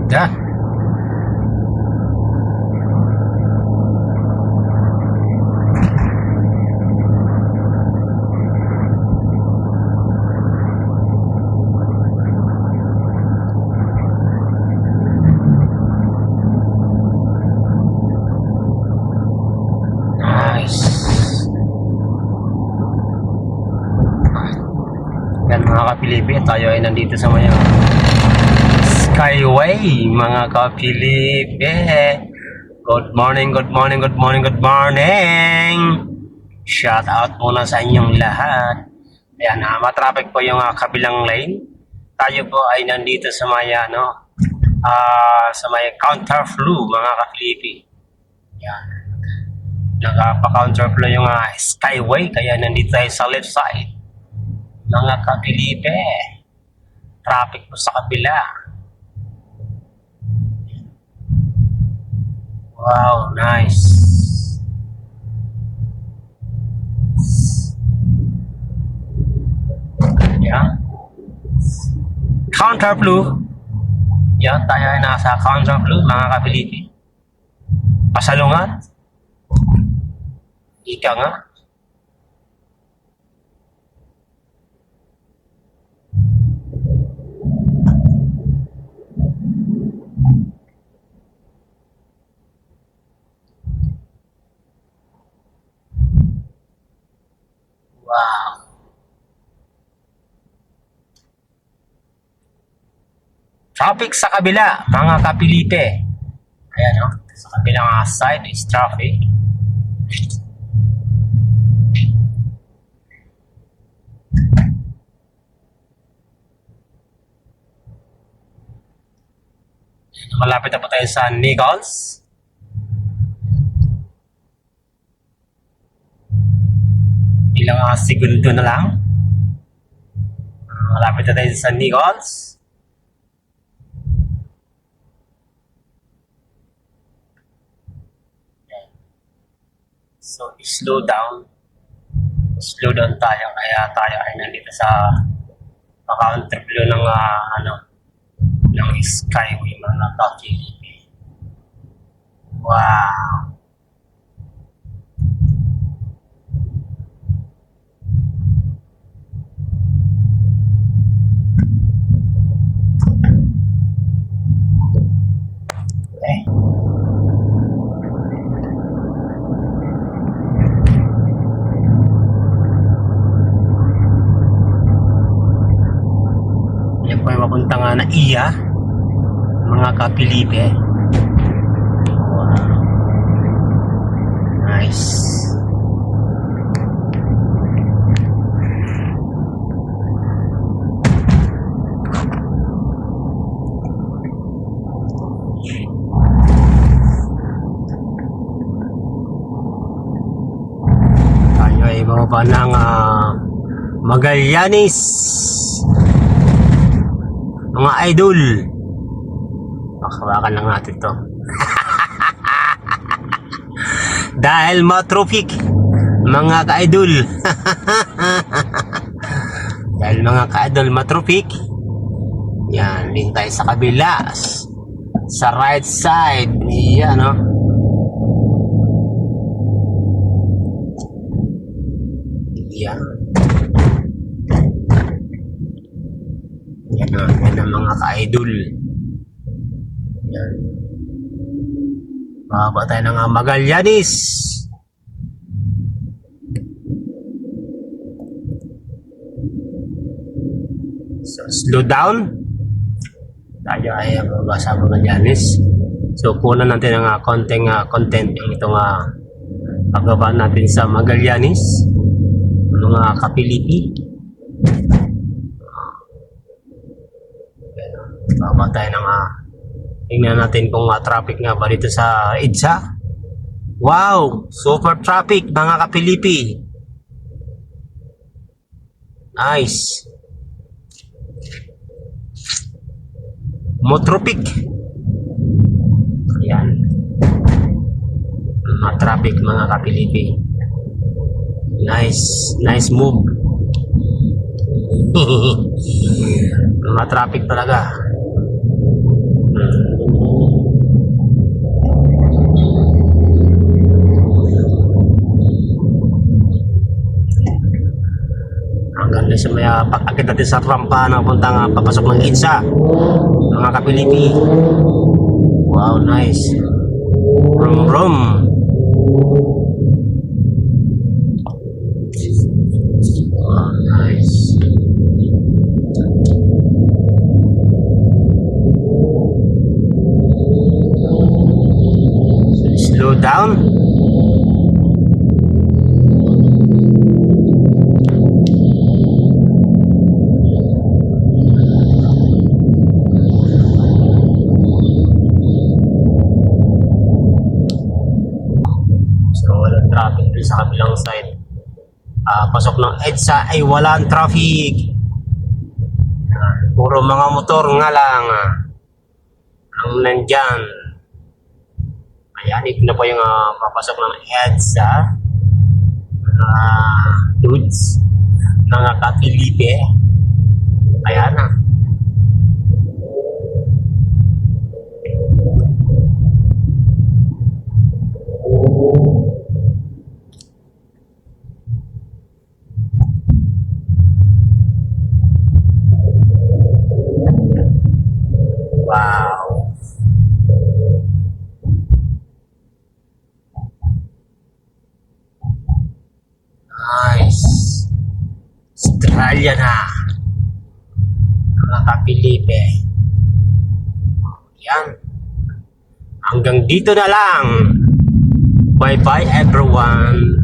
Yeah. Nice. Yan mga kapilipi, tayo ay nandito sa may Skyway, mga kapilipi. Good morning, good morning, good morning, good morning. Shout out muna sa inyong lahat. Ayan, matraffic po yung kabilang lane. Tayo po ay nandito sa may sa may counterflow, mga kapilipi. Yan. Nagpa-counterflow yung Skyway, kaya nandito tayo sa left side. Mga kapilipe, traffic po sa kabila. Wow, nice. Yan. Counterflow. Yan, tayo ay nasa counterflow, mga kapilipe. Pasalungan. Ika nga. Wow. Traffic sa kabila, mga kapilipe. Ayan, no? Sa kabilang side is traffic. Malapit na po tayo sa Nichols. Ilang segundo na lang. Malapit na tayo sa Nichols. So, slow down. Slow down tayo. Kaya tayo ay nandito sa counterflow ng ng Skyway, mga kapilipi. Wow. Okay. Yan po yung mapunta nga na iya, mga kapilipe. Wow. Nice. Tayo ay bababa ng Magallanes, mga idol. Pakawakan lang natin to. Dahil matraffic, mga ka-idol. Dahil mga ka-idol matraffic. Yan, din tayo sa kabila. Sa right side. Yan, no? Yan. Yan ang mga ka-idol. Yan. Bababa tayo ng Magallanes. So, slow down. Tayo ay bababa sa Magallanes. So, punan natin ang konting content yung itong pagbaba natin sa Magallanes. Mga kapilipi. Bababa tayo ng tingnan natin kung traffic nga ba dito sa EDSA. Wow! Super traffic, mga kapilipi. Nice. Motropic. Ayan. Traffic, mga kapilipi. Nice. Nice move. Traffic talaga. sa may pag-akit natin sa rampa na puntang papasok ng EDSA, mga kapilipi. Wow, nice. Vroom vroom. Wow, nice. Slow down. So, walang traffic dun sa kabilang side. Pasok ng EDSA ay walang traffic. Puro mga motor nga lang ang nandyan. Ayan, ito na po yung papasok ng EDSA. Dudes. Mga kapilipe. Ayan na. Wow. Nice. Australia na. Mga kapilipe. Yan. Hanggang dito na lang. Bye-bye everyone.